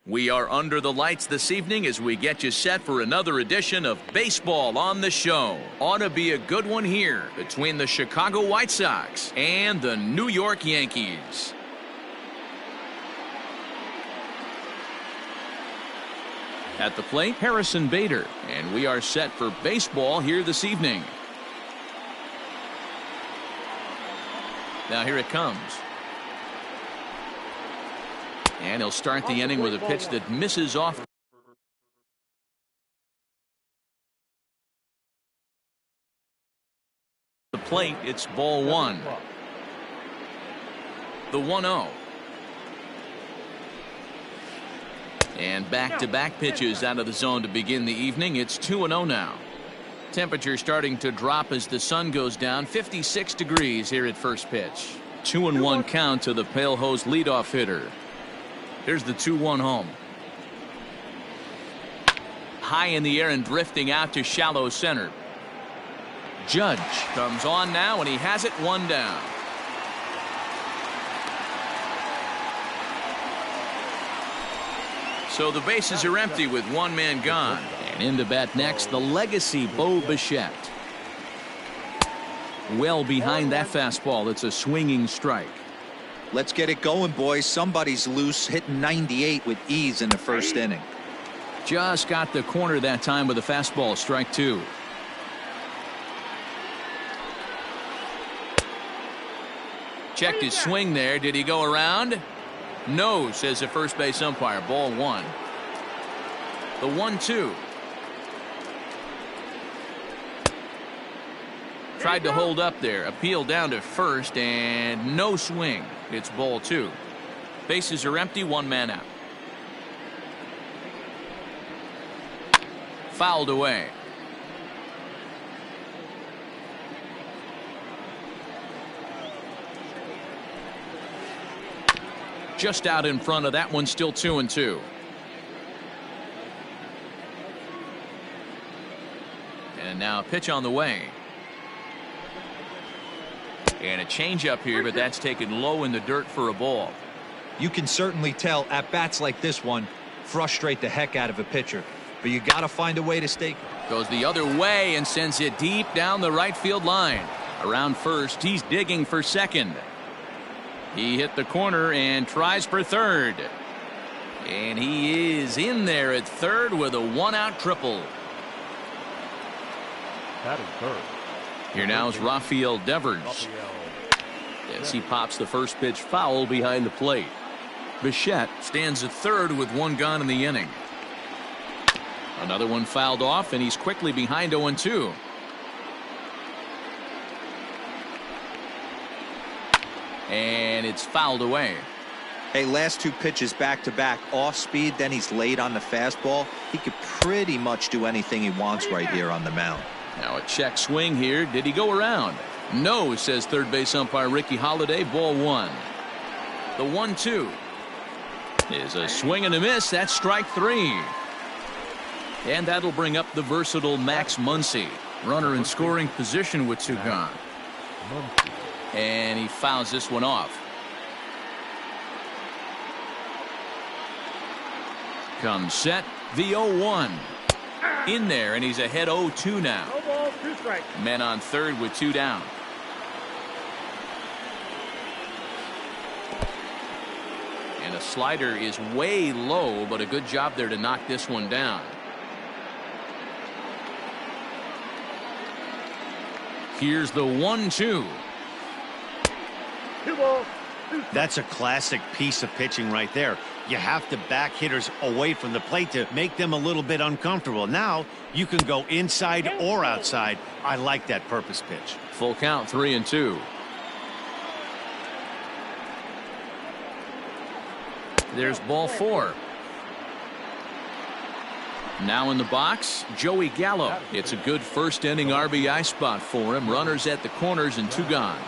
We are under the lights this evening as we get you set for another edition of Baseball on the Show. Ought to be a good one here between the Chicago White Sox and the New York Yankees. At the plate, Harrison Bader, and we are set for baseball here this evening. Now here it comes. And he'll start the inning with a pitch that misses off the plate. It's ball one. The 1-0. And back-to-back pitches out of the zone to begin the evening. It's 2-0 now. Temperature starting to drop as the sun goes down. 56 degrees here at first pitch. 2-1 count to the Pale Hose leadoff hitter. Here's the 2-1 home. High in the air and drifting out to shallow center. Judge comes on now, and he has it, one down. So the bases are empty with one man gone. And in to bat next, the legacy Bo Bichette. Well behind that fastball. It's a swinging strike. Let's get it going, boys. Somebody's loose, hitting 98 with ease in the first inning. Just got the corner that time with a fastball, strike two. Checked his swing there. Did he go around? No, says the first base umpire. Ball one. The 1-2. Tried to hold up there. Appeal down to first, and no swing. It's ball two. Bases are empty, one man out. Fouled away. Just out in front of that one, still 2-2. And now a pitch on the way. And a changeup here, but that's taken low in the dirt for a ball. You can certainly tell at bats like this one frustrate the heck out of a pitcher, but you got to find a way to stay. Goes the other way and sends it deep down the right field line. Around first, he's digging for second. He hit the corner and tries for third. And he is in there at third with a one-out triple. That is third. Here now is Rafael Devers. As he pops the first pitch foul behind the plate. Bichette stands at third with one gone in the inning. Another one fouled off, and he's quickly behind 0-2. And it's fouled away. Hey, last two pitches back-to-back, off speed, then he's late on the fastball. He could pretty much do anything he wants right here on the mound. Now a check swing here. Did he go around? No, says third base umpire Ricky Holiday. Ball one. The 1-2 is a swing and a miss. That's strike three. And that'll bring up the versatile Max Muncy. Runner in scoring position with two gone. And he fouls this one off. Comes set. The 0-1. In there, and he's ahead 0-2 now. No ball, two strikes. Men on third with two down. And a slider is way low, but a good job there to knock this one down. Here's the 1-2. Two balls. That's a classic piece of pitching right there. You have to back hitters away from the plate to make them a little bit uncomfortable. Now you can go inside or outside. I like that purpose pitch. Full count, 3-2. There's ball four. Now in the box, Joey Gallo. It's a good first inning RBI spot for him. Runners at the corners and two gone.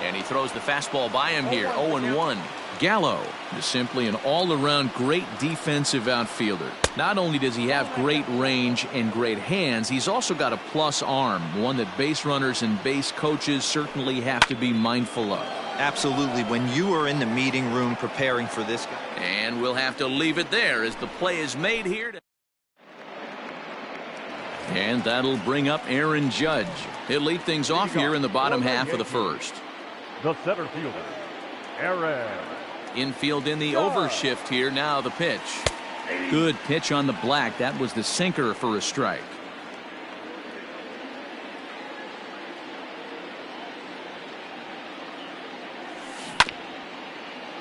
And he throws the fastball by him here. 0-1. Gallo is simply an all-around great defensive outfielder. Not only does he have great range and great hands, he's also got a plus arm, one that base runners and base coaches certainly have to be mindful of. Absolutely. When you are in the meeting room preparing for this guy. And we'll have to leave it there as the play is made here. And that'll bring up Aaron Judge. He'll lead things off here in the bottom half of the first. The center fielder, Aaron. Infield in the overshift here. Now the pitch. Good pitch on the black. That was the sinker for a strike.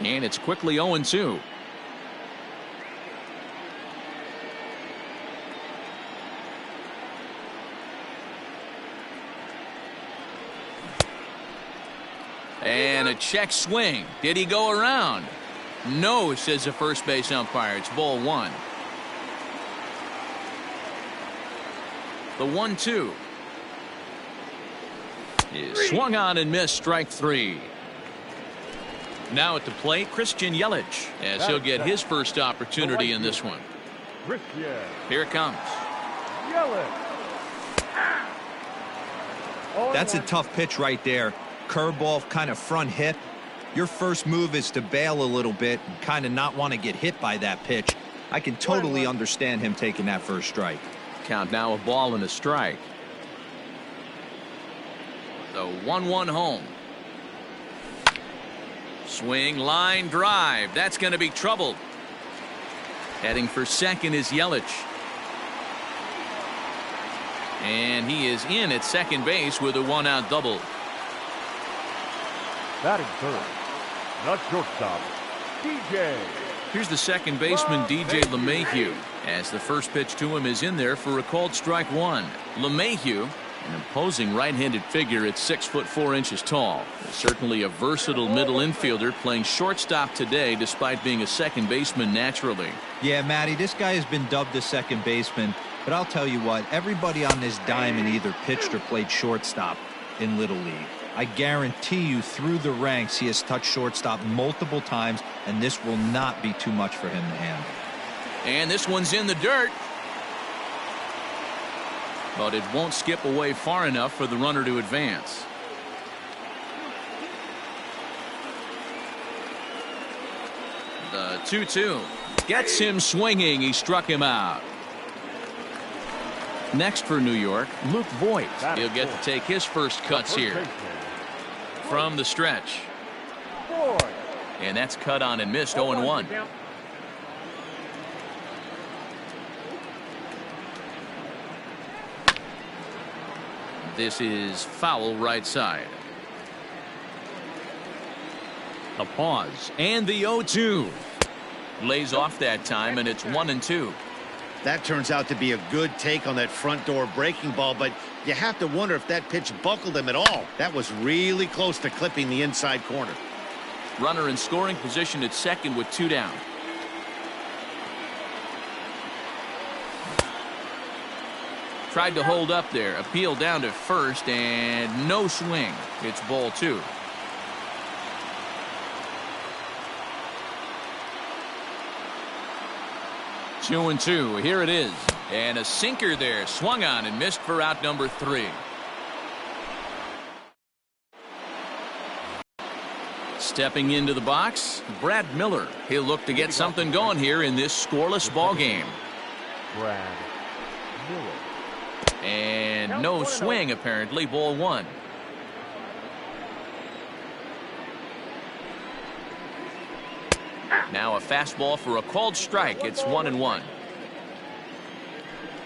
And it's quickly 0-2. And a check swing. Did he go around? No, says the first base umpire. It's ball one. The 1-2 is swung on and missed. Strike three. Now at the plate, Christian Yelich, as he'll get his first opportunity in this one. Here it comes. That's a tough pitch right there. Curveball, kind of front hip. Your first move is to bail a little bit and kind of not want to get hit by that pitch. I can totally understand him taking that first strike. Count now, a ball and a strike. The 1-1 home. Swing, line drive. That's going to be troubled. Heading for second is Yelich. And he is in at second base with a one-out double. Batting third, the shortstop, DJ. Here's the second baseman, DJ LeMahieu, as the first pitch to him is in there for a called strike one. LeMahieu, an imposing right-handed figure at 6'4" tall. Certainly a versatile middle infielder playing shortstop today despite being a second baseman naturally. Yeah, Matty, this guy has been dubbed a second baseman, but I'll tell you what, everybody on this diamond either pitched or played shortstop in Little League. I guarantee you through the ranks he has touched shortstop multiple times, and this will not be too much for him to handle. And this one's in the dirt. But it won't skip away far enough for the runner to advance. The 2-2 gets him swinging. He struck him out. Next for New York, Luke Voigt. He'll get to take his first cuts here from the stretch. And that's cut on and missed. 0-1. This is foul right side. A pause and the 0-2 lays off that time, and it's 1-2. That turns out to be a good take on that front door breaking ball, but you have to wonder if that pitch buckled him at all. That was really close to clipping the inside corner. Runner in scoring position at second with two down. Tried to hold up there. Appeal down to first, and no swing. It's ball two. 2-2. Here it is. And a sinker there. Swung on and missed for out number 3. Stepping into the box, Brad Miller. He'll look to get something going here in this scoreless ball game. Brad Miller. And no swing, apparently. Ball 1. Now a fastball for a called strike. It's 1-1.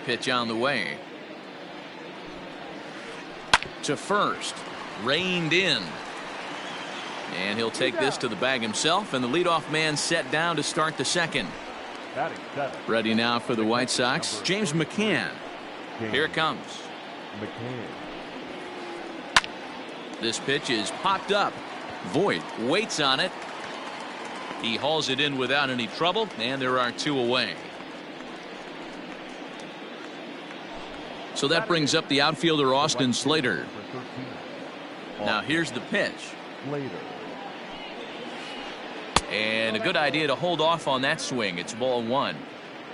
Pitch on the way. To first. Reined in. And he'll take this to the bag himself, and the leadoff man set down to start the second. Ready now for the White Sox, James McCann. Here it comes. This pitch is popped up. Voigt waits on it. He hauls it in without any trouble, and there are 2 away. So that brings up the outfielder Austin Slater. Now here's the pitch. And a good idea to hold off on that swing. It's ball 1.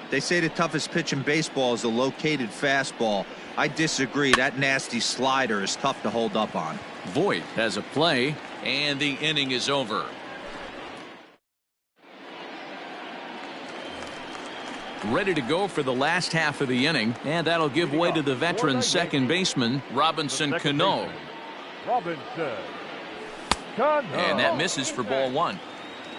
They say the toughest pitch in baseball is a located fastball. I disagree. That nasty slider is tough to hold up on. Voigt has a play, and the inning is over. Ready to go for the last half of the inning, and that'll give way to the veteran second baseman, Robinson Cano. And that misses for ball one.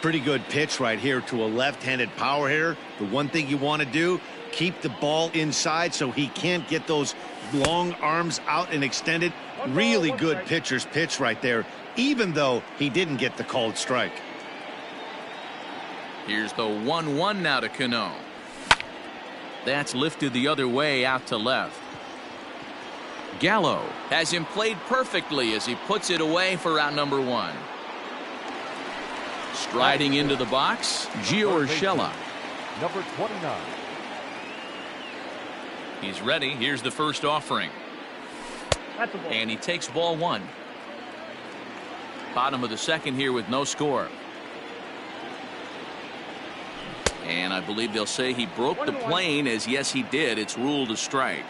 Pretty good pitch right here to a left-handed power hitter. The one thing you want to do, keep the ball inside so he can't get those long arms out and extended. Really good pitcher's pitch right there, even though he didn't get the called strike. Here's the 1-1 now to Cano. That's lifted the other way out to left. Gallo has him played perfectly as he puts it away for out number one. Striding into the box, Gio Urshela. Number 29. He's ready. Here's the first offering. And he takes ball one. Bottom of the second here with no score. And I believe they'll say he broke the plane, as yes he did. It's ruled a strike.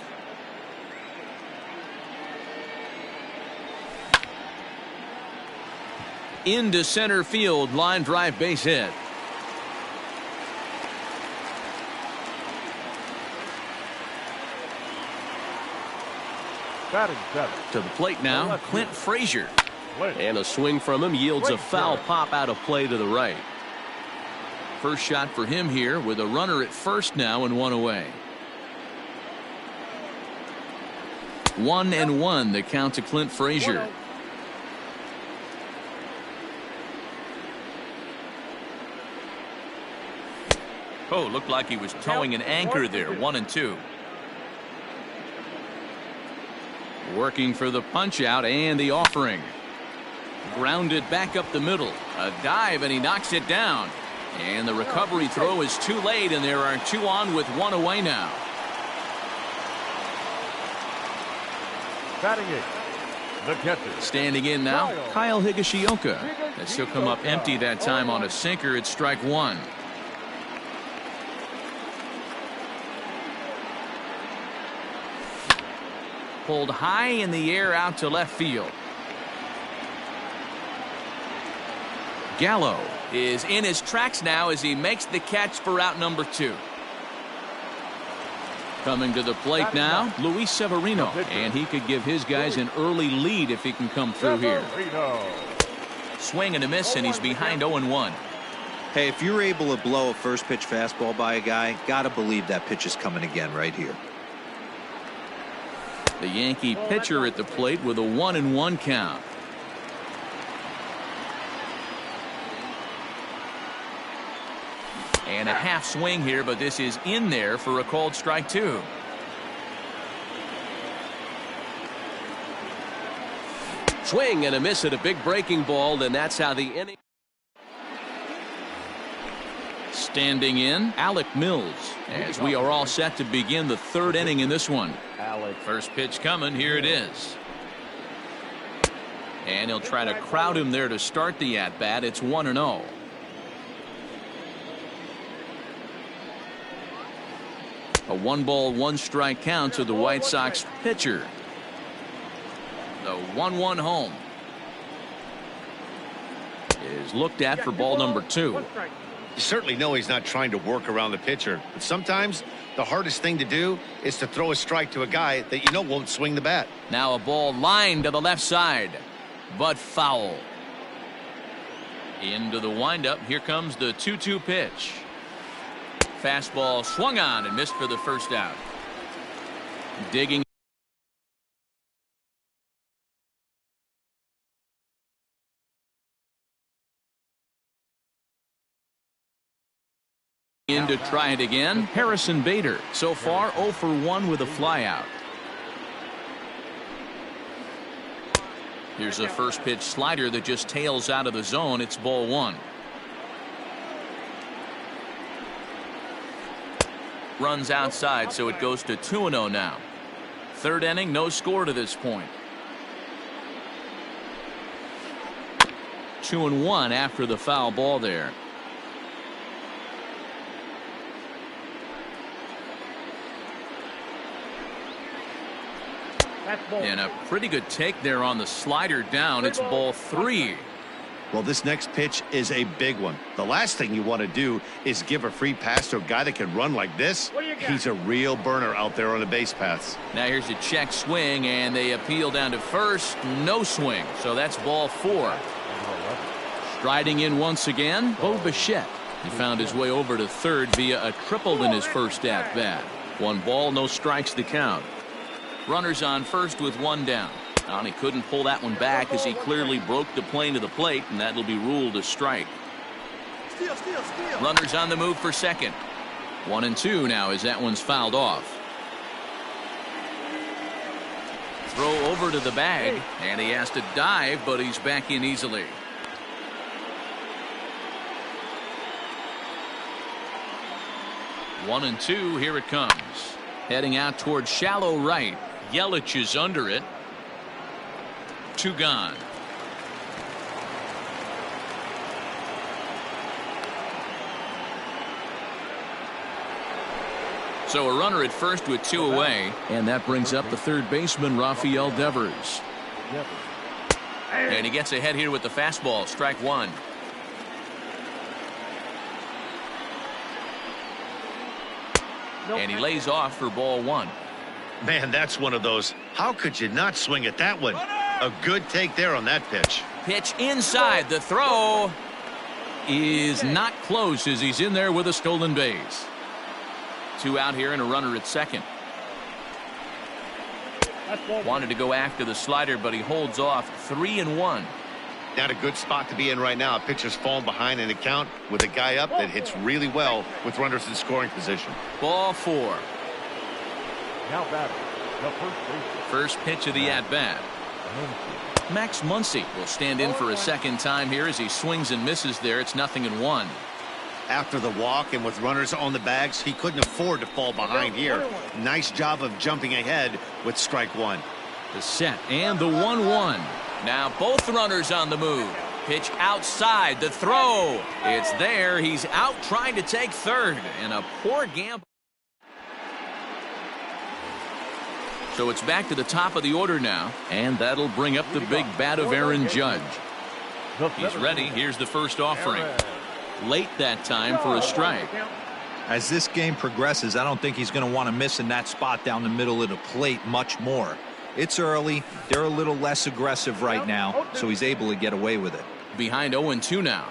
Into center field, line drive, base hit. Batting seven. To the plate now, Clint Frazier. And a swing from him yields a foul pop out of play to the right. First shot for him here with a runner at first now and one away. 1-1 the count to Clint Frazier. Oh, looked like he was towing an anchor there. 1-2. Working for the punch out and the offering. Grounded back up the middle. A dive and he knocks it down. And the recovery throw is too late, and there are two on with one away now. Batting eight, the catcher. Standing in now, Kyle Higashioka. As he'll come up empty that time on a sinker. It's strike one. Pulled high in the air out to left field. Gallo is in his tracks now as he makes the catch for out number two. Coming to the plate now, Luis Severino, and he could give his guys an early lead if he can come through here. Swing and a miss, and he's behind 0-1. Hey, if you're able to blow a first pitch fastball by a guy, gotta believe that pitch is coming again right here. The Yankee pitcher at the plate with a 1-1 count. And a half swing here, but this is in there for a called strike two. Swing and a miss at a big breaking ball, and that's how the inning. Standing in, Alec Mills, as we are all set to begin the third inning in this one. First pitch coming, here it is. And he'll try to crowd him there to start the at-bat. It's 1-0. A 1-ball, 1-strike count to the White Sox pitcher. The 1-1 home is looked at for ball number two. You certainly know he's not trying to work around the pitcher, but sometimes the hardest thing to do is to throw a strike to a guy that you know won't swing the bat. Now a ball lined to the left side, but foul. Into the windup. Here comes the 2-2 pitch. Fastball swung on and missed for the first out. Digging in to try it again. Harrison Bader so far 0 for 1 with a flyout. Here's a first pitch slider that just tails out of the zone. It's ball one. Runs outside, so it goes to 2-0 now. Third inning, no score to this point. 2-1 after the foul ball there. And a pretty good take there on the slider down. It's ball 3. Well, this next pitch is a big one. The last thing you want to do is give a free pass to a guy that can run like this. He's a real burner out there on the base paths. Now here's a check swing, and they appeal down to first. No swing, so that's ball 4. Striding in once again, Bo Bichette. He found his way over to third via a triple in his first at-bat. 1 ball, no strikes to count. Runners on first with 1 down. And he couldn't pull that one back as he clearly broke the plane to the plate, and that'll be ruled a strike. Runners on the move for second. 1-2 now as that one's fouled off. Throw over to the bag, and he has to dive, but he's back in easily. One and two, here it comes. Heading out towards shallow right. Yelich is under it. 2 gone. So a runner at first with 2 away, and that brings up the third baseman, Rafael Devers. And he gets ahead here with the fastball, strike 1. And he lays off for ball 1. Man, that's one of those. How could you not swing at that one? A good take there on that pitch. Pitch inside. The throw is not close as he's in there with a stolen base. 2 out here and a runner at second. Wanted to go after the slider, but he holds off. 3-1. Not a good spot to be in right now. A pitcher's falling behind in the count with a guy up that hits really well with runners in scoring position. Ball 4. Now batting, the first baseman. First pitch of the at-bat. Max Muncy will stand in for a second time here as he swings and misses there. It's 0-1. After the walk and with runners on the bags, he couldn't afford to fall behind here. Nice job of jumping ahead with strike 1. The set and the 1-1. Now both runners on the move. Pitch outside. The throw. It's there. He's out trying to take third. And a poor gamble. So it's back to the top of the order now. And that'll bring up the big bat of Aaron Judge. He's ready. Here's the first offering. Late that time for a strike. As this game progresses, I don't think he's going to want to miss in that spot down the middle of the plate much more. It's early. They're a little less aggressive right now, so he's able to get away with it. Behind 0-2 now.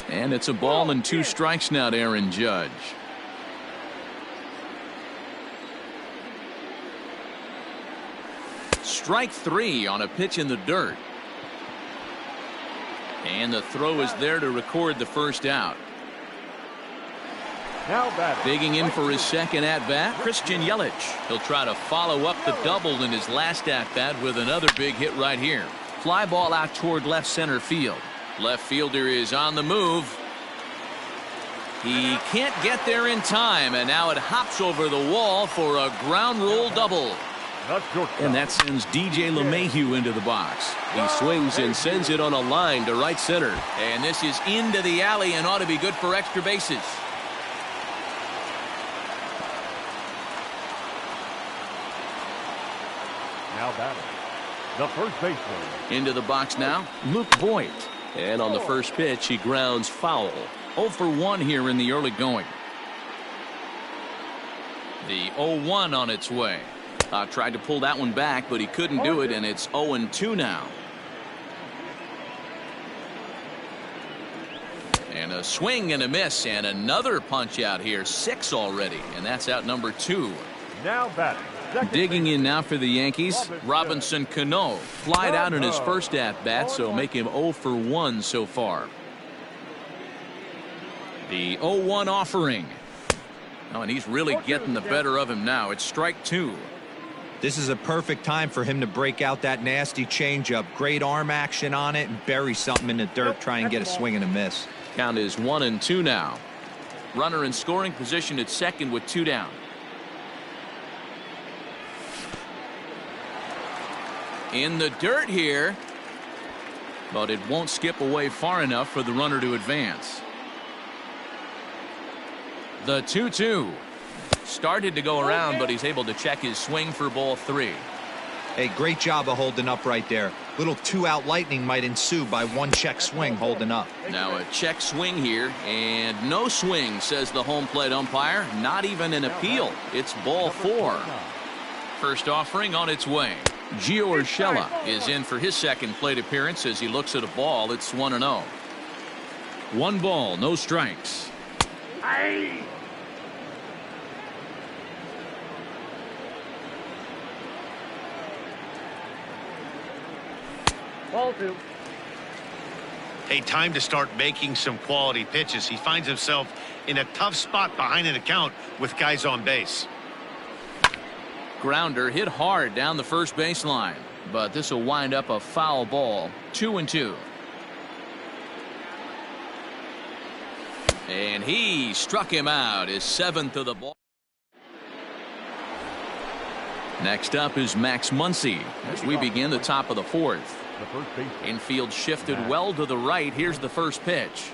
And it's a ball and 2 strikes now to Aaron Judge. Strike 3 on a pitch in the dirt. And the throw is there to record the first out. Now batting. Digging in for his second at-bat, Christian Yelich. He'll try to follow up the double in his last at-bat with another big hit right here. Fly ball out toward left center field. Left fielder is on the move. He can't get there in time, and now it hops over the wall for a ground rule double. And that sends DJ LeMahieu into the box. He swings and sends it on a line to right center. And this is into the alley and ought to be good for extra bases. Now batting, the first baseman. Into the box now, Luke Voigt. And on the first pitch, he grounds foul. 0 for 1 here in the early going. The 0-1 on its way. Tried to pull that one back, but he couldn't do it, and it's 0-2 now. And a swing and a miss, and another punch out here. 6 already, and that's out number 2. Now batting. Digging in now for the Yankees, Robinson Cano. Flied out in his first at-bat, so make him 0 for 1 so far. The 0-1 offering. Oh, and he's really getting the better of him now. It's strike 2. This is a perfect time for him to break out that nasty changeup. Great arm action on it and bury something in the dirt. Try and get a swing and a miss. Count is 1-2 now. Runner in scoring position at second with 2 down. In the dirt here, but it won't skip away far enough for the runner to advance. The 2-2. Started to go around, but he's able to check his swing for ball 3. Hey, great job of holding up right there. Little 2-out lightning might ensue by one check swing holding up. Now a check swing here, and no swing, says the home plate umpire. Not even an appeal. It's ball 4. First offering on its way. Gio Urshela is in for his second plate appearance as he looks at a ball. It's 1-0. 1 ball, no strikes. Ball 2. Hey, time to start making some quality pitches. He finds himself in a tough spot behind an account with guys on base. Grounder hit hard down the first baseline, but this will wind up a foul ball. 2-2. And he struck him out, his 7th of the ball. Next up is Max Muncy as we begin the top of the 4th. The first base. Infield shifted well to the right. Here's the first pitch.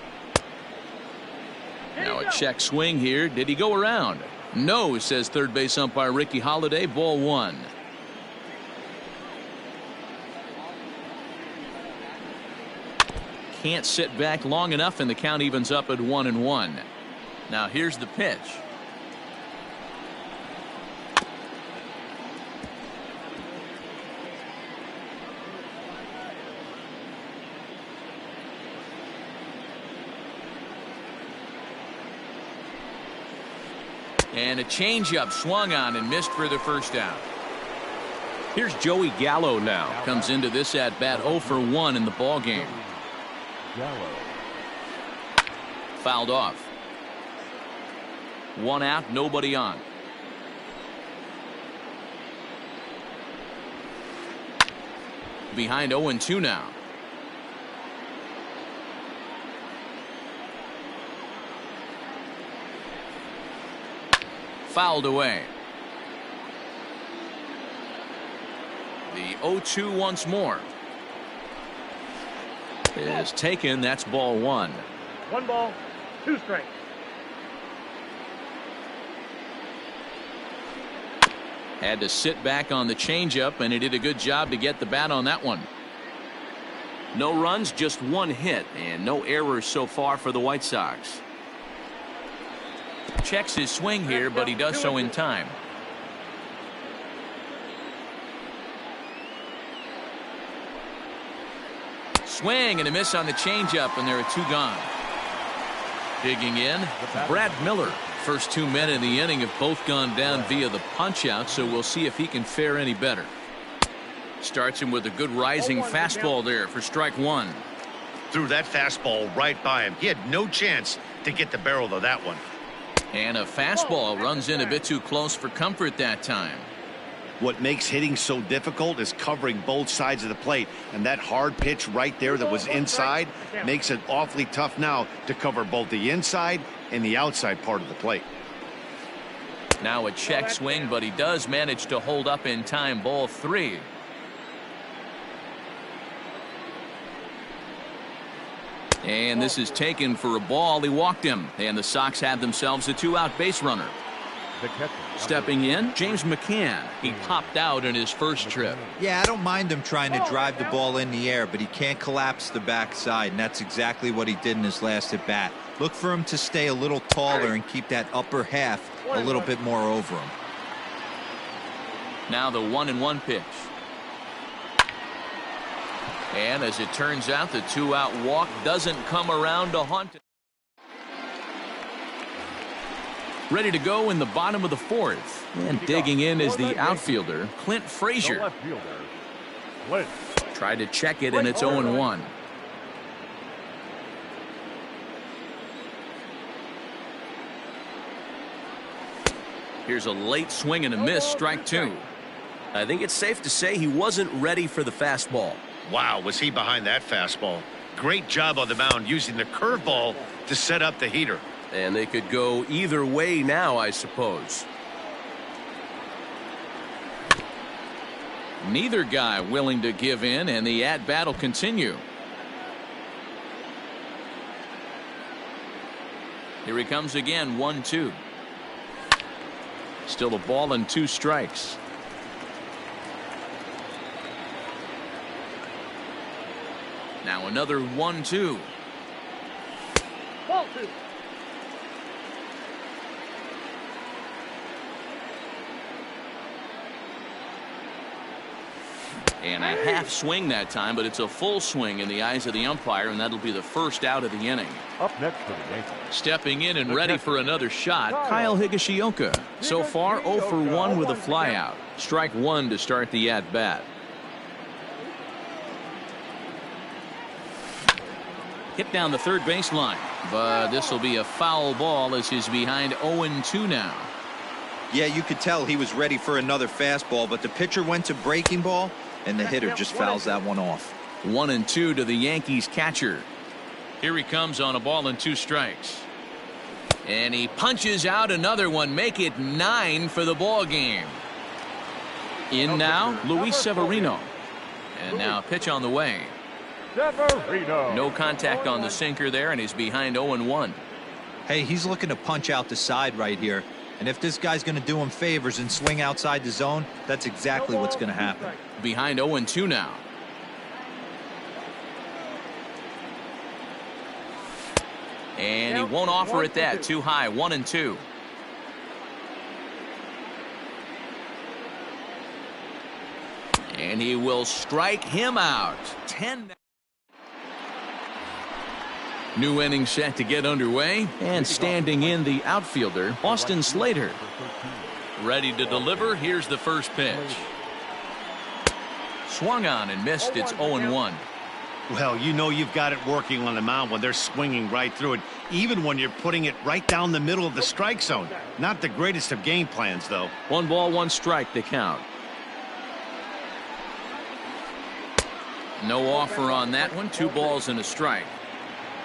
Now a check swing here. Did he go around? No, says third base umpire Ricky Holiday. Ball 1. Can't sit back long enough, and the count evens up at 1-1. Now here's the pitch. And a changeup swung on and missed for the first out. Here's Joey Gallo now. Comes into this at bat 0 for 1 in the ball game. Gallo. Fouled off. 1 out, nobody on. Behind 0-2 now. Fouled away. The 0-2 once more is taken. That's ball 1. 1 ball, 2 strikes. Had to sit back on the changeup, and he did a good job to get the bat on that one. No runs, just 1 hit, and no errors so far for the White Sox. Checks his swing here, but he does so in time. Swing and a miss on the changeup, and there are 2 gone. Digging in, Brad Miller. First 2 men in the inning have both gone down via the punch-out, so we'll see if he can fare any better. Starts him with a good rising fastball there for strike 1. Threw that fastball right by him. He had no chance to get the barrel of that one. And a fastball runs in a bit too close for comfort that time. What makes hitting so difficult is covering both sides of the plate, and that hard pitch right there that was inside makes it awfully tough now to cover both the inside and the outside part of the plate. Now a check swing, but he does manage to hold up in time. Ball 3. And this is taken for a ball. He walked him, and the Sox have themselves a 2-out base runner. The catcher. Stepping in, James McCann. He popped out in his first trip. Yeah, I don't mind him trying to drive the ball in the air, but he can't collapse the backside, and that's exactly what he did in his last at bat. Look for him to stay a little taller and keep that upper half a little bit more over him. Now the 1-1 pitch. And as it turns out, the 2-out walk doesn't come around to haunt it. Ready to go in the bottom of the 4th. And digging in is the outfielder, Clint Frazier. Left fielder, Clint. Tried to check it, and it's 0-1. Here's a late swing and a miss, strike 2. I think it's safe to say he wasn't ready for the fastball. Wow, was he behind that fastball. Great job on the mound using the curveball to set up the heater. And they could go either way now, I suppose. Neither guy willing to give in, and the at-bat will continue. Here he comes again, 1-2. Still a ball and 2 strikes. Now another 1-2. Ball 2. And a half swing that time, but it's a full swing in the eyes of the umpire, and that'll be the first out of the inning. Up next for the Yankees. Stepping in and ready for another shot, Kyle Higashioka. So far 0 for 1 with a flyout. Strike 1 to start the at-bat. Hit down the third baseline, but this will be a foul ball as he's behind 0-2 now. Yeah, you could tell he was ready for another fastball, but the pitcher went to breaking ball, and the hitter just fouls that one off. 1-2 to the Yankees catcher. Here he comes on a ball and 2 strikes. And he punches out another one. Make it 9 for the ball game. In now, Luis Severino. And now pitch on the way. Severino. No contact on the sinker there, and he's behind 0-1. Hey, he's looking to punch out the side right here. And if this guy's going to do him favors and swing outside the zone, that's exactly what's going to happen. Behind 0-2 now. And he won't offer it that. Too high. 1-2. And he will strike him out. 10. New inning set to get underway, and standing in the outfielder, Austin Slater. Ready to deliver. Here's the first pitch. Swung on and missed. It's 0-1. Well, you know you've got it working on the mound when they're swinging right through it, even when you're putting it right down the middle of the strike zone. Not the greatest of game plans, though. 1 ball, 1 strike to count. No offer on that one. 2 balls and a strike.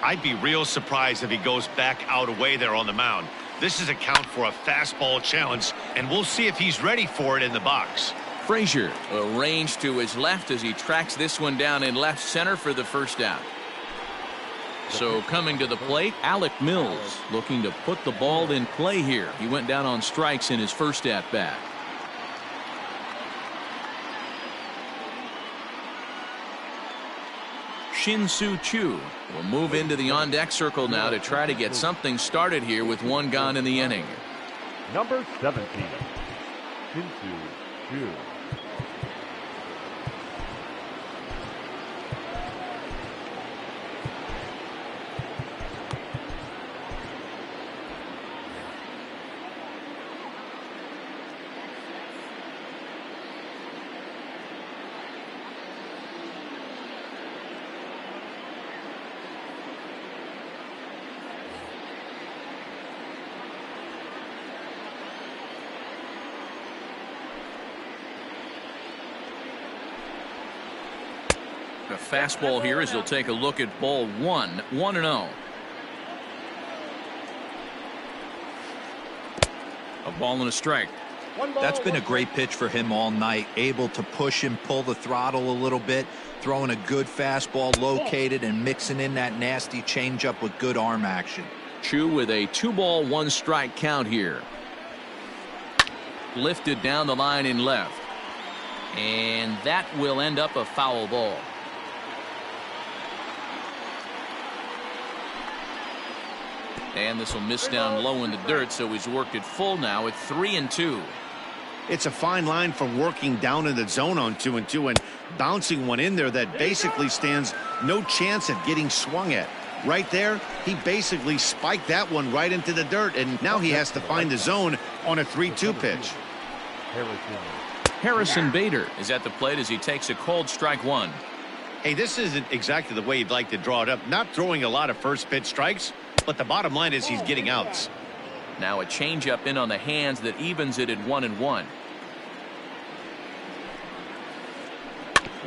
I'd be real surprised if he goes back out away there on the mound. This is a count for a fastball challenge, and we'll see if he's ready for it in the box. Frazier arranged to his left as he tracks this one down in left center for the first out. So coming to the plate, Alec Mills looking to put the ball in play here. He went down on strikes in his first at bat. Shin-Soo Choo will move into the on-deck circle now to try to get something started here with 1 gone in the inning. Number 17. Shin-Soo Choo. A fastball here as he'll take a look at ball 1. 1-0. A ball and a strike. That's been a great pitch for him all night. Able to push him, pull the throttle a little bit, throwing a good fastball located and mixing in that nasty changeup with good arm action. Choo with a 2 ball 1 strike count here. Lifted down the line in left. And that will end up a foul ball. And this will miss down low in the dirt, so he's worked it full now at 3-2. It's a fine line from working down in the zone on 2-2 and bouncing one in there that basically stands no chance at getting swung at. Right there, he basically spiked that one right into the dirt, and now he has to find the zone on a 3-2 pitch. Harrison Bader is at the plate as he takes a cold strike 1. Hey, this isn't exactly the way you'd like to draw it up. Not throwing a lot of first pitch strikes, but the bottom line is he's getting outs. Now a changeup in on the hands that evens it at 1-1.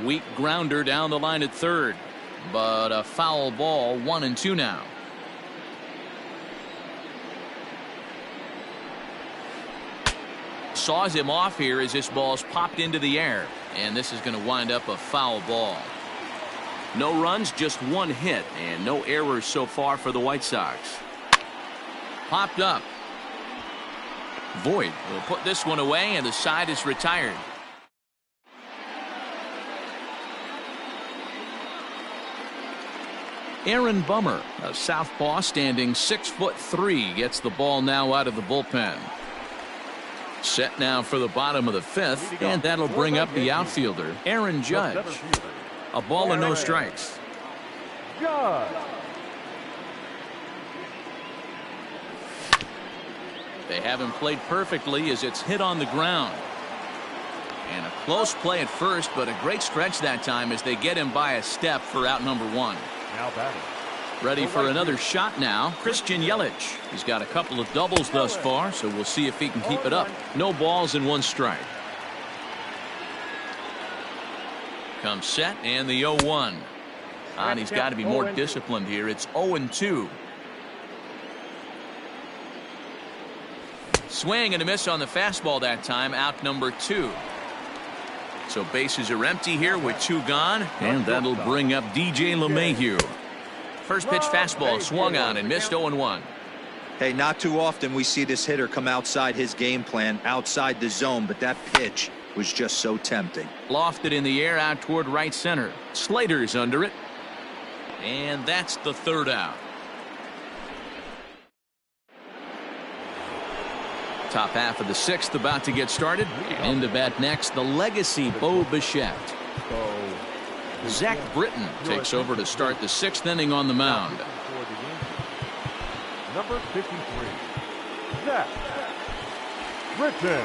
Weak grounder down the line at third, but a foul ball. 1-2 now. Saws him off here as this ball's popped into the air, and this is going to wind up a foul ball. No runs, just 1 hit, and no errors so far for the White Sox. Popped up. Voigt will put this one away, and the side is retired. Aaron Bummer, a southpaw standing 6'3", gets the ball now out of the bullpen. Set now for the bottom of the fifth, and that'll bring up the outfielder, Aaron Judge. A ball and no strikes. They have him played perfectly as it's hit on the ground. And a close play at first, but a great stretch that time as they get him by a step for out number one. Now batting. Ready for another shot now, Christian Yelich. He's got a couple of doubles thus far, so we'll see if he can keep it up. No balls and one strike. Comes set and the 0-1. And he's got to be more disciplined here. It's 0-2. Swing and a miss on the fastball that time, out number 2. So bases are empty here with 2 gone, and that'll bring up DJ LeMahieu. First pitch fastball swung on and missed 0-1. Hey, not too often we see this hitter come outside his game plan, outside the zone, but that pitch was just so tempting. Lofted in the air out toward right center. Slater's under it. And that's the third out. Top half of the sixth about to get started. And into bat next, the legacy Bo Bichette. Zach Britton takes over to start the 6th inning on the mound. Number 53, Zach Britton.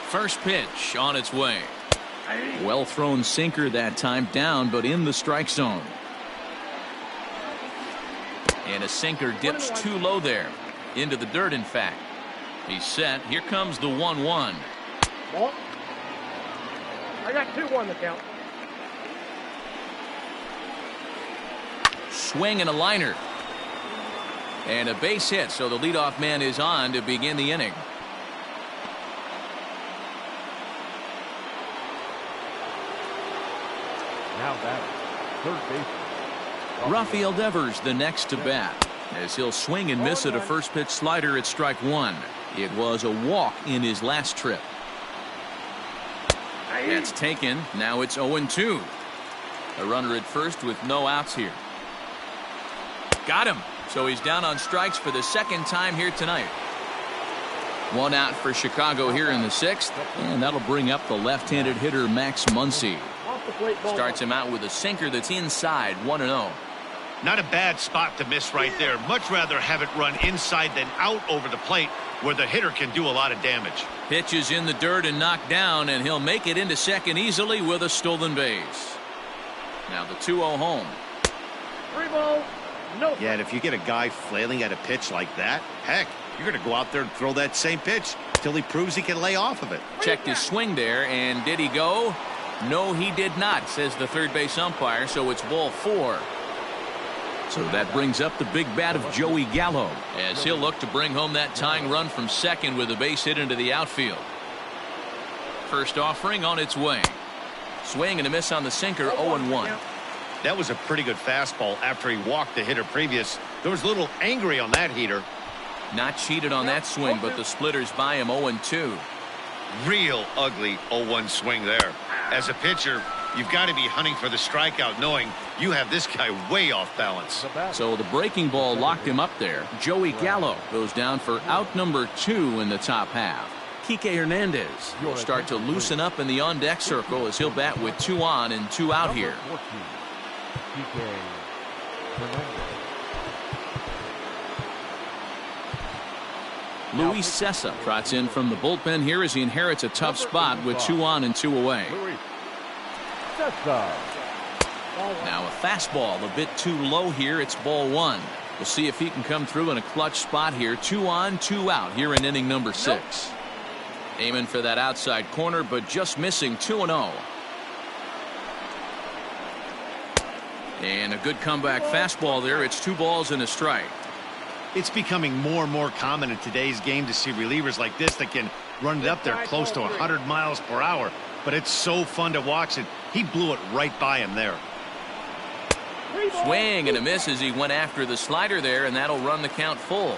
First pitch on its way. Well thrown sinker that time, down but in the strike zone. And a sinker dips too low there. Into the dirt, in fact. He's set. Here comes the 1-1. I got 2-1 to count. Swing and a liner. And a base hit, so the leadoff man is on to begin the inning. Now batting, third baseman Rafael Devers the next to bat, as he'll swing and miss at a first pitch slider at strike 1. It was a walk in his last trip. That's taken. Now it's 0-2. A runner at first with no outs here. Got him. So he's down on strikes for the second time here tonight. 1 out for Chicago here in the 6th, and that'll bring up the left-handed hitter Max Muncy. Starts him out with a sinker that's inside, 1-0. Not a bad spot to miss right there. Much rather have it run inside than out over the plate, where the hitter can do a lot of damage. Pitch is in the dirt and knocked down, and he'll make it into second easily with a stolen base. Now the 2-0 home. 3 balls, no. Yeah, and if you get a guy flailing at a pitch like that, heck, you're going to go out there and throw that same pitch till he proves he can lay off of it. Checked his swing there, and did he go? No, he did not, says the third base umpire, so it's ball 4. So that brings up the big bat of Joey Gallo, as he'll look to bring home that tying run from second with a base hit into the outfield. First offering on its way. Swing and a miss on the sinker, 0-1. That was a pretty good fastball after he walked the hitter previous. There was a little angry on that heater. Not cheated on that swing, but the splitters by him 0-2. Real ugly 0-1 swing there. As a pitcher, you've got to be hunting for the strikeout, knowing you have this guy way off balance. So the breaking ball locked him up there. Joey Gallo goes down for out number 2 in the top half. Kike Hernandez will start to loosen up in the on-deck circle as he'll bat with 2 on and 2 out here. Luis Sessa trots in from the bullpen here as he inherits a tough spot with 2 on and 2 away. Now a fastball a bit too low here. It's ball 1. We'll see if he can come through in a clutch spot here. 2 on, 2 out here in inning number 6. Aiming for that outside corner, but just missing. 2-0. And a good comeback fastball there. It's 2 balls and a strike. It's becoming more and more common in today's game to see relievers like this that can run it up there close to 100 miles per hour. But it's so fun to watch it. He blew it right by him there. Swing and a miss as he went after the slider there, and that'll run the count full.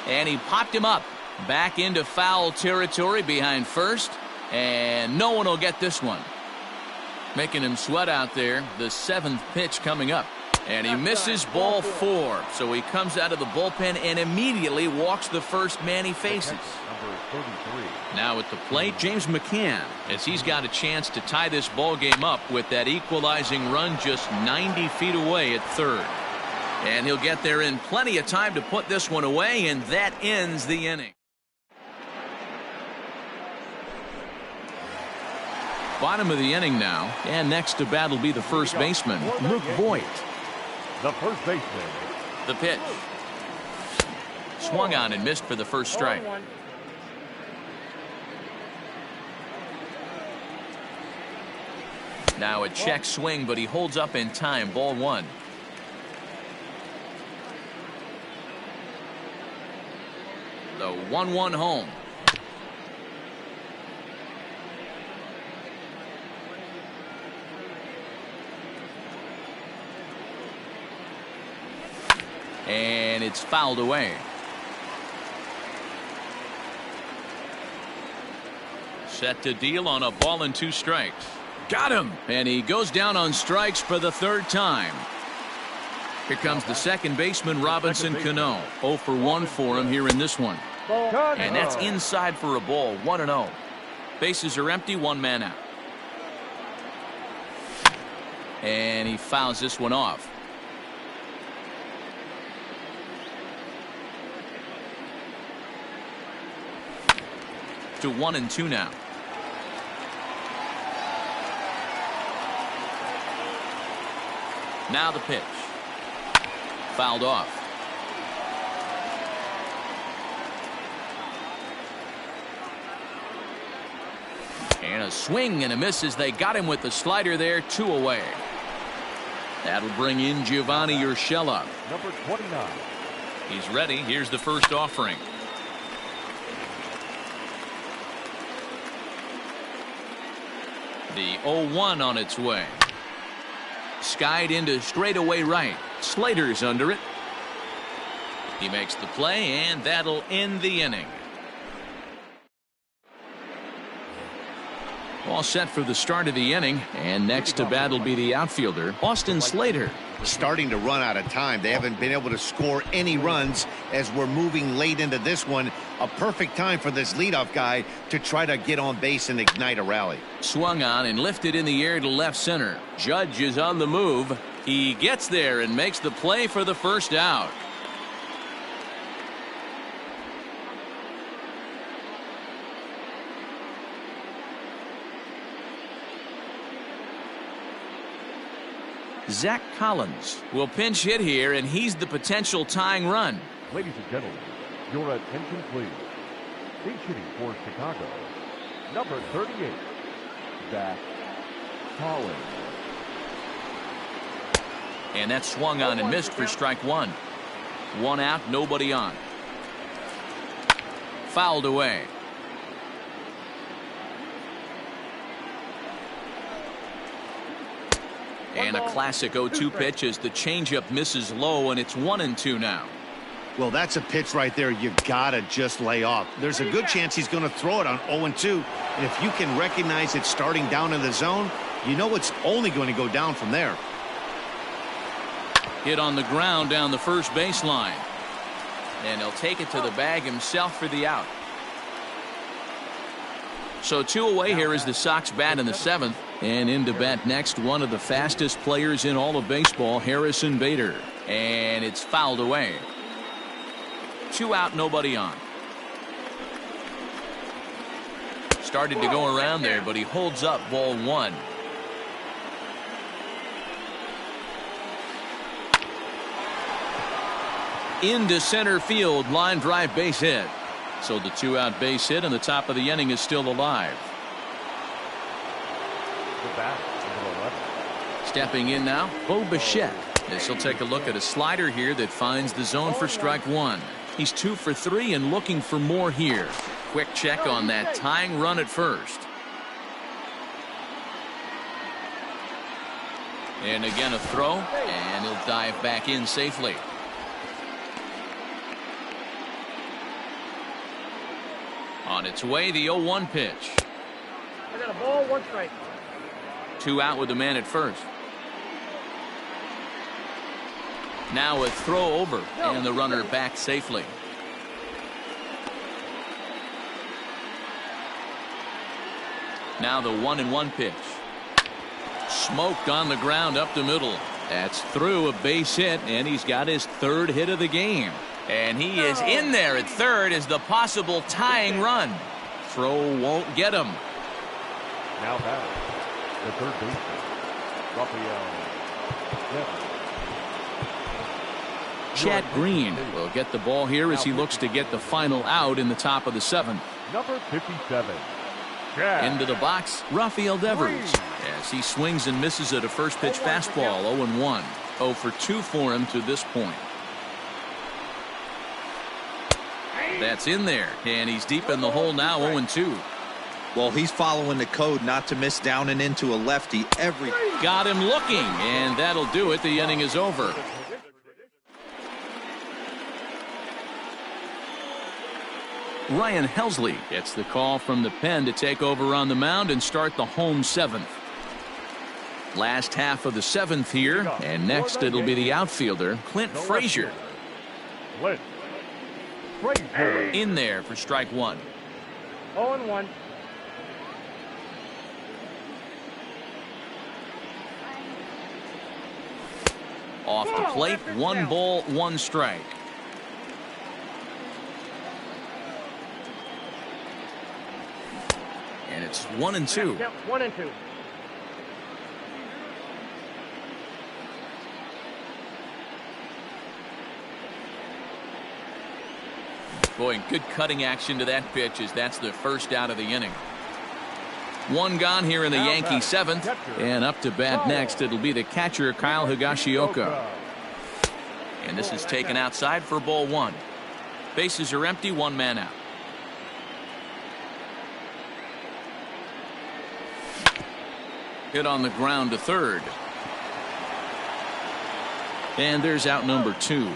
And he popped him up. Back into foul territory behind first. And no one will get this one. Making him sweat out there. The 7th pitch coming up. And he misses ball 4. So he comes out of the bullpen and immediately walks the first man he faces. Number 33. Now at the plate, James McCann, as he's got a chance to tie this ball game up with that equalizing run just 90 feet away at third. And he'll get there in plenty of time to put this one away, and that ends the inning. Bottom of the inning now, and next to bat will be the first baseman, Luke Voigt. The first baseman. The pitch. Swung on and missed for the first strike. Now a check swing, but he holds up in time. Ball 1. The 1-1 home. And it's fouled away. Set to deal on a ball and 2 strikes. Got him. And he goes down on strikes for the 3rd time. Here comes the second baseman, Robinson Cano. 0 for 1 for him here in this one. And that's inside for a ball. 1-0. Bases are empty. 1 man out. And he fouls this one off. To 1-2 now. Now the pitch. Fouled off. And a swing and a miss as they got him with the slider there. 2 away. That'll bring in Giovanni Urshela. Number 29. He's ready. Here's the first offering. The 0-1 on its way. Skied into straightaway right. Slater's under it. He makes the play, and that'll end the inning. All set for the start of the inning, and next to bat will be the outfielder, Austin Slater. Starting to run out of time. They haven't been able to score any runs as we're moving late into this one. A perfect time for this leadoff guy to try to get on base and ignite a rally. Swung on and lifted in the air to left center. Judge is on the move. He gets there and makes the play for the first out. Zach Collins will pinch hit here, and he's the potential tying run. Ladies and gentlemen, your attention please. Pinch hitting for Chicago, number 38, Zach Collins. And that swung on and missed for strike 1. 1 out, nobody on. Fouled away. And a classic 0-2 pitch as the changeup misses low, and it's 1-2 now. Well, that's a pitch right there you gotta just lay off. There's a good chance he's going to throw it on 0-2. And if you can recognize it starting down in the zone, you know it's only going to go down from there. Hit on the ground down the first baseline. And he'll take it to the bag himself for the out. So 2 away here is the Sox bat in the 7th. And into bat next, one of the fastest players in all of baseball, Harrison Bader. And it's fouled away. 2 out, nobody on. Started to go around there, but he holds up. Ball 1. Into center field, line drive base hit. So the 2-out base hit, and the top of the inning is still alive. The bat, number 11. Stepping in now, Bo Bichette. This will take a look at a slider here that finds the zone for strike 1. He's 2 for 3 and looking for more here. Quick check on that tying run at first. And again a throw, and he'll dive back in safely. On its way, the 0-1 pitch. I got a ball, 1 strike. 2 out with the man at first. Now a throw over, and the runner back safely. Now the 1-1 pitch. Smoked on the ground up the middle. That's through a base hit, and he's got his 3rd hit of the game. And he is in there at 3rd as the possible tying run. Throw won't get him. Now batting, the 3rd baseman, Raphael. Chad Green will get the ball here as he looks to get the final out in the top of the 7th. Number 57. Chad. Into the box, Raphael Devers, as he swings and misses at a first pitch fastball. 0-1. 0 for 2 for him to this point. That's in there, and he's deep in the hole now. 0-2. Well, he's following the code not to miss down and into a lefty every. Got him looking, and that'll do it. The inning is over. Ryan Helsley gets the call from the pen to take over on the mound and start the home 7th. Last half of the 7th here, and next it'll be the outfielder, Clint Frazier. Clint Frazier. In there for strike 1. 0-1. Off the plate, 1 ball, 1 strike. And it's 1-2. 1-2. Boy, good cutting action to that pitch as that's the first out of the inning. 1 gone here in the Yankee 7th, and up to bat next it'll be the catcher Kyle Higashioka. And this is taken outside for ball 1. Bases are empty, 1 man out. Hit on the ground to 3rd. And there's out number 2.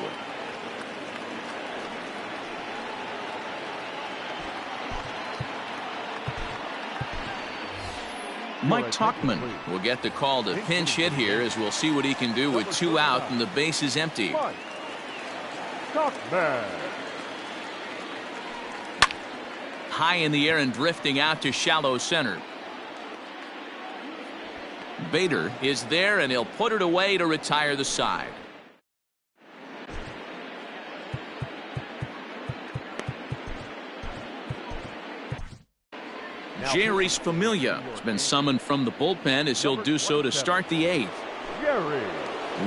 Mike Tauchman will get the call to pinch hit here, as we'll see what he can do with 2 out and the base is empty. Tauchman. High in the air and drifting out to shallow center. Bader is there, and he'll put it away to retire the side. Jerry's Familia has been summoned from the bullpen as he'll do so to start the 8th. Jerry.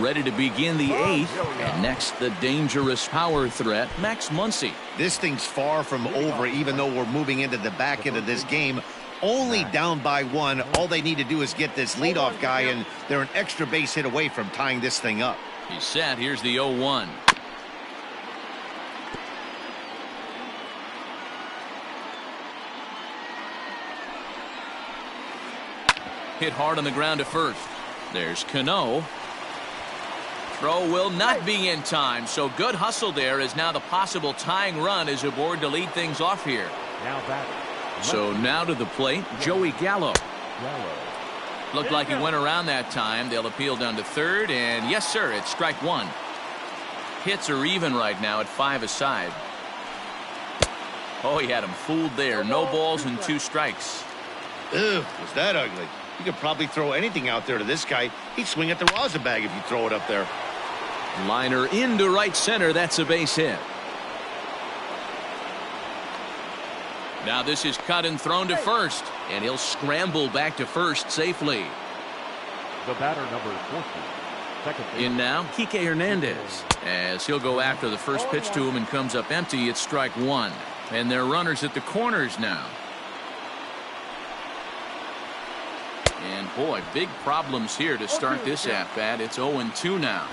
Ready to begin the 8th, and next the dangerous power threat, Max Muncy. This thing's far from over, even though we're moving into the back end of this game. Only down by 1. All they need to do is get this leadoff guy, and they're an extra base hit away from tying this thing up. He's set. Here's the 0-1. Hit hard on the ground to first. There's Cano. Throw will not be in time, so good hustle there as now the possible tying run is aboard to lead things off here. Now back. So now to the plate, Joey Gallo. Looked like he went around that time. They'll appeal down to 3rd, and yes, sir, it's strike 1. Hits are even right now at 5 aside. Oh, he had him fooled there. No balls and 2 strikes. Ugh, was that ugly? You could probably throw anything out there to this guy. He'd swing at the rosin bag if you throw it up there. Liner into right center. That's a base hit. Now this is cut and thrown to first, and he'll scramble back to first safely. The batter, number 14. Second base. In now, Kike Hernandez, as he'll go after the first pitch to him and comes up empty. It's strike 1, and they're runners at the corners now. And boy, big problems here to start this at bat. It's 0-2 now.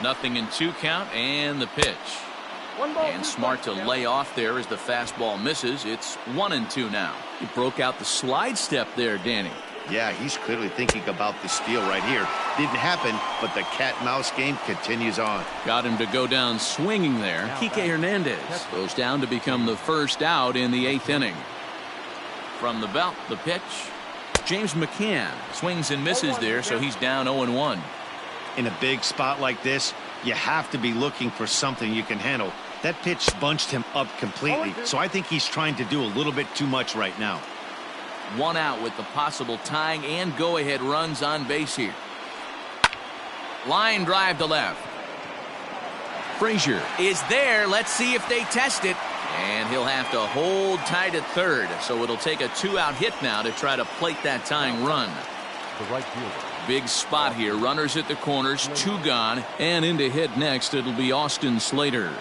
Nothing in 2 count, and the pitch. And smart to lay off there as the fastball misses. It's 1-2 now. He broke out the slide step there, Danny. Yeah, he's clearly thinking about the steal right here. Didn't happen, but the cat-mouse game continues on. Got him to go down swinging there. Kike Hernandez goes down to become the first out in the 8th inning. From the belt, the pitch. James McCann swings and misses there, so he's down 0-1. In a big spot like this, you have to be looking for something you can handle. That pitch bunched him up completely, so I think he's trying to do a little bit too much right now. 1 out with the possible tying and go-ahead runs on base here. Line drive to left. Frazier is there. Let's see if they test it. And he'll have to hold tight at third, so it'll take a 2-out hit now to try to plate that tying run. The right fielder. Big spot here. Runners at the corners, 2 gone, and in to hit next, it'll be Austin Slater.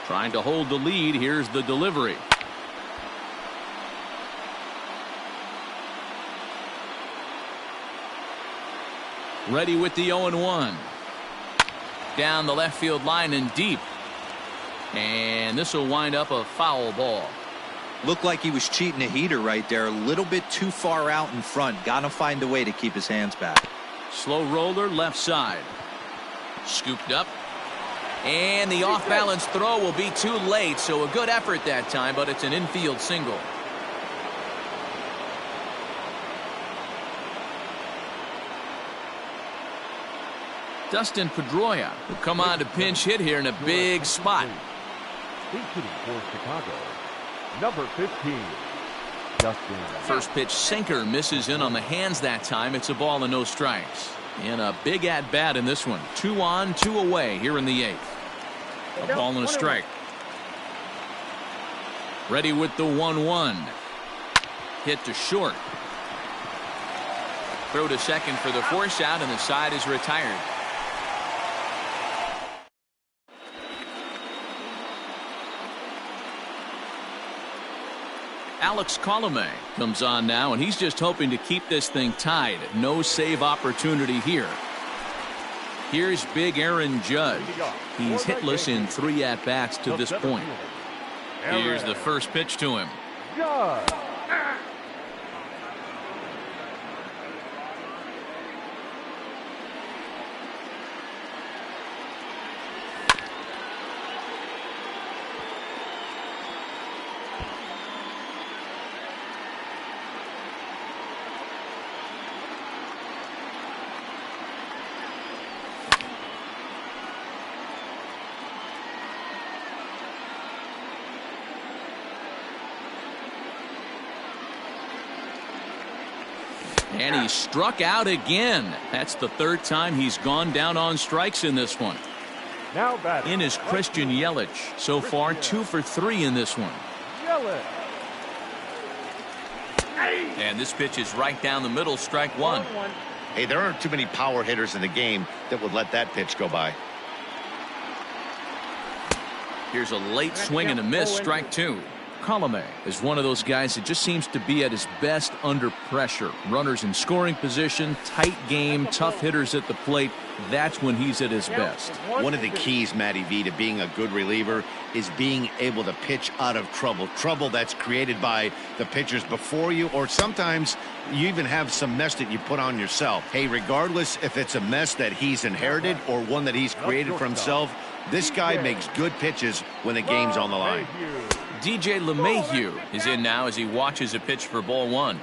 Trying to hold the lead. Here's the delivery. Ready with the 0-1. Down the left field line and deep. And this will wind up a foul ball. Looked like he was cheating a heater right there. A little bit too far out in front. Got to find a way to keep his hands back. Slow roller left side. Scooped up. And the off-balance throw will be too late, so a good effort that time, but it's an infield single. Dustin Pedroia will come on to pinch hit here in a big spot. He's hitting for Chicago. Number 15, Dustin. First pitch sinker misses in on the hands that time. It's a ball and no strikes. And a big at-bat in this one. 2 on, 2 away here in the 8th. A ball and a strike. Ready with the 1-1. Hit to short. Throw to second for the force out, and the side is retired. Alex Colomé comes on now, and he's just hoping to keep this thing tied. No save opportunity here. Here's big Aaron Judge. He's hitless in 3 at-bats to this point. Here's the first pitch to him. Judge. And he struck out again. That's the 3rd time he's gone down on strikes in this one. Now batting. In is Christian Yelich. So far 2 for 3 in this one. Yelich. And this pitch is right down the middle, strike 1. Hey, there aren't too many power hitters in the game that would let that pitch go by. Here's a late swing and a miss, strike 2. Colomé is one of those guys that just seems to be at his best under pressure. Runners in scoring position, tight game, tough hitters at the plate. That's when he's at his best. One of the keys, Matty V, to being a good reliever is being able to pitch out of trouble. Trouble that's created by the pitchers before you, or sometimes you even have some mess that you put on yourself. Hey, regardless if it's a mess that he's inherited or one that he's created for himself, this guy makes good pitches when the game's on the line. DJ LeMahieu is in now as he watches a pitch for ball 1.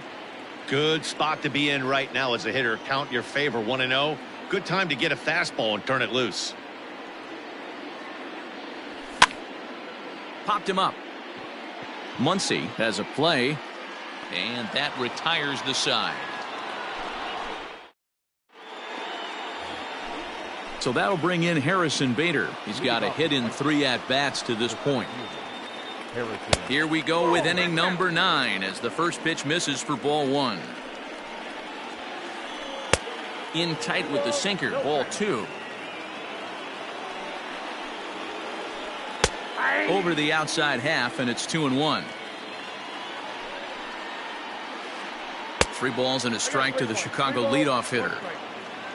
Good spot to be in right now as a hitter. Count your favor, 1-0. Good time to get a fastball and turn it loose. Popped him up. Muncy has a play, and that retires the side. So that'll bring in Harrison Bader. He's got a hit in 3 at-bats to this point. Here we go with inning number 9 as the first pitch misses for ball 1. In tight with the sinker, ball 2. Over the outside half, and it's 2-1. 3 balls and a strike to the Chicago leadoff hitter.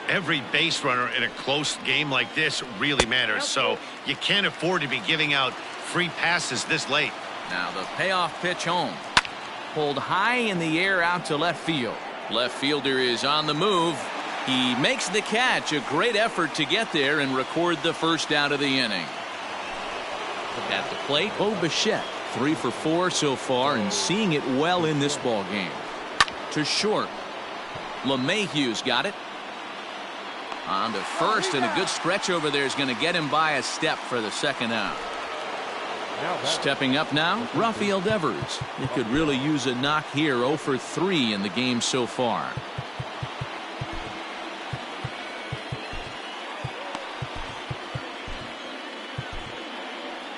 Every base runner in a close game like this really matters, so you can't afford to be giving out free passes this late. Now the payoff pitch home. Pulled high in the air out to left field. Left fielder is on the move. He makes the catch. A great effort to get there and record the first out of the inning. At the plate, Bichette, 3 for 4 so far and seeing it well in this ball game. To short. LeMahieu's got it. On to first, and a good stretch over there is going to get him by a step for the second out. Stepping up now, Rafael Devers. He could really use a knock here. 0 for 3 in the game so far.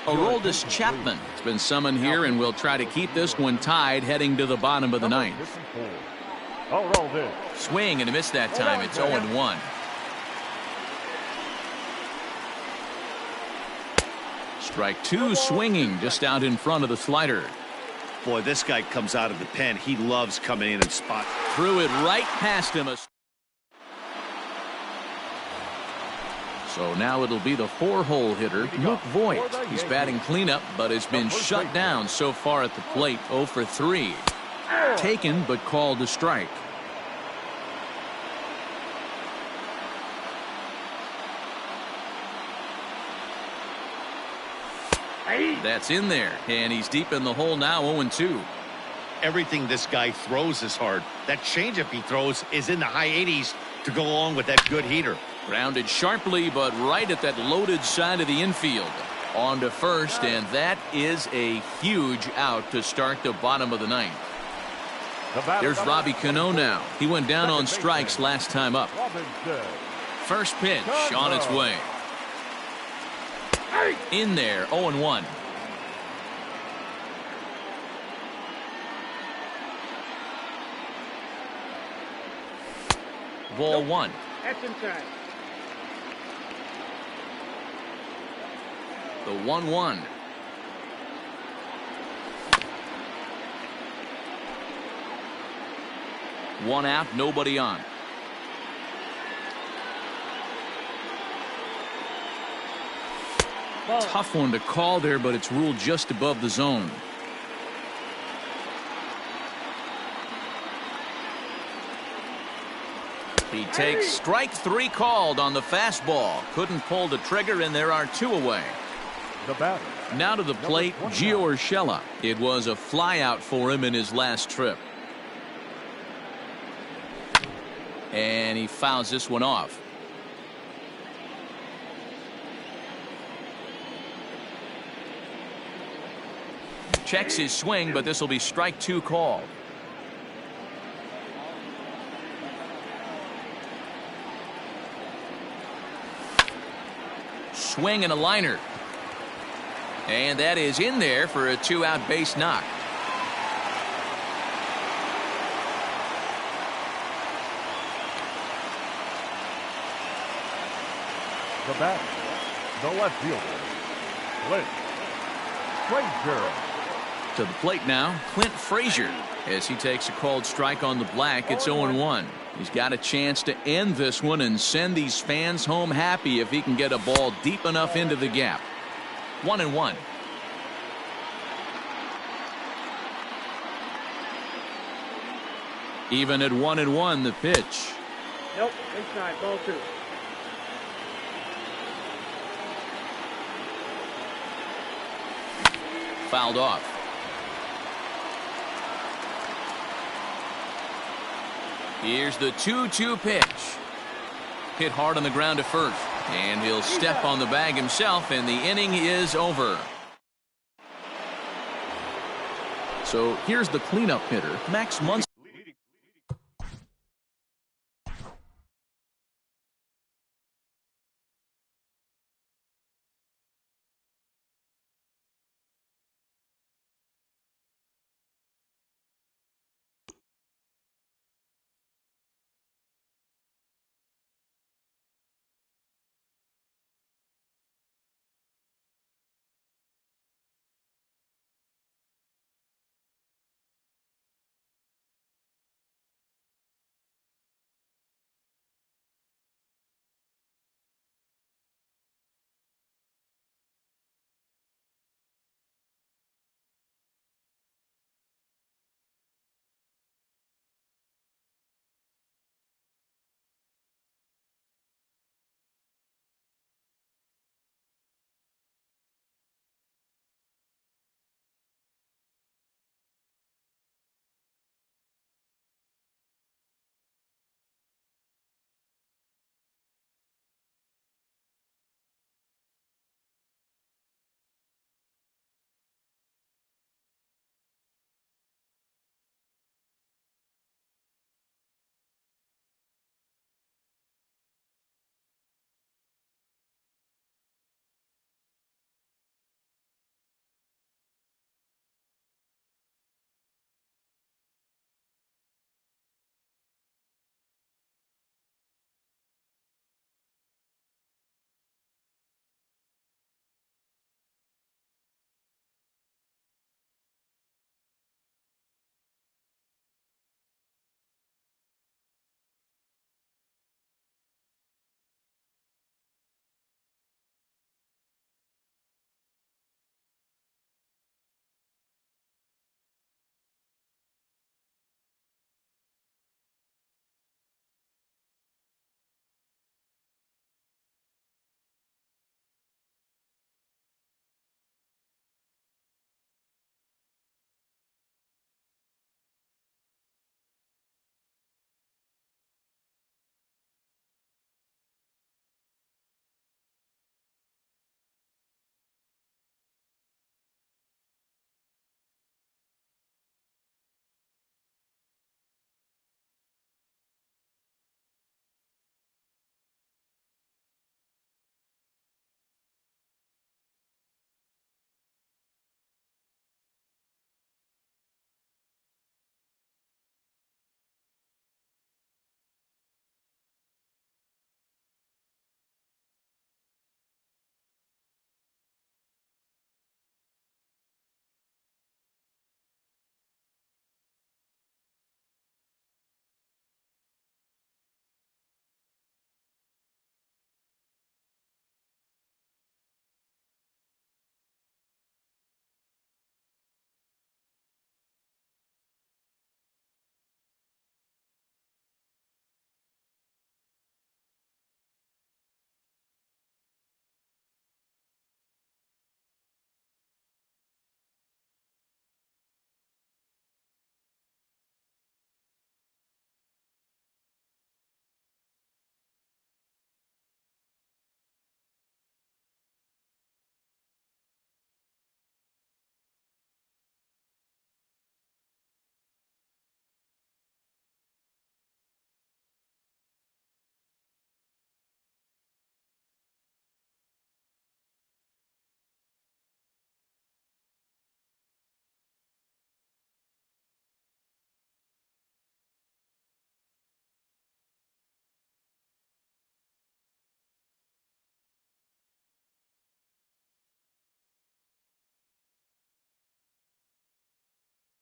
Aroldis Chapman has been summoned here and will try to keep this one tied heading to the bottom of the ninth. Swing and a miss that time. It's 0-1. Strike 2 swinging just out in front of the slider. Boy, this guy comes out of the pen. He loves coming in and spot. Threw it right past him. So now it'll be the 4-hole hitter, Luke Voigt. He's batting cleanup, but has been shut down so far at the plate. 0 for 3. Taken, but called a strike. That's in there, and he's deep in the hole now. 0-2. Everything this guy throws is hard. That changeup he throws is in the high 80s to go along with that good heater. Grounded sharply, but right at that loaded side of the infield. On to first, and that is a huge out to start the bottom of the ninth. There's Robbie Cano now. He went down on strikes last time up. First pitch on its way. In there, 0-1. Ball 1. That's inside. The 1-1. One out, nobody on. Ball. Tough one to call there, but it's ruled just above the zone. He takes strike 3 called on the fastball. Couldn't pull the trigger, and there are 2 away. The batter. Now to the plate, Gio Urshela. It was a flyout for him in his last trip. And he fouls this one off. Checks his swing, but this will be strike 2 called. Swing and a liner. And that is in there for a 2-out base knock. The batter. The left fielder. Clint Frazier. To the plate now, Clint Frazier. As he takes a called strike on the black, it's 0-1. He's got a chance to end this one and send these fans home happy if he can get a ball deep enough into the gap. 1-1. Even at 1-1, the pitch. Nope, inside, ball 2. Fouled off. Here's the 2-2 pitch. Hit hard on the ground to first. And he'll step on the bag himself, and the inning is over. So here's the cleanup hitter, Max Muncy.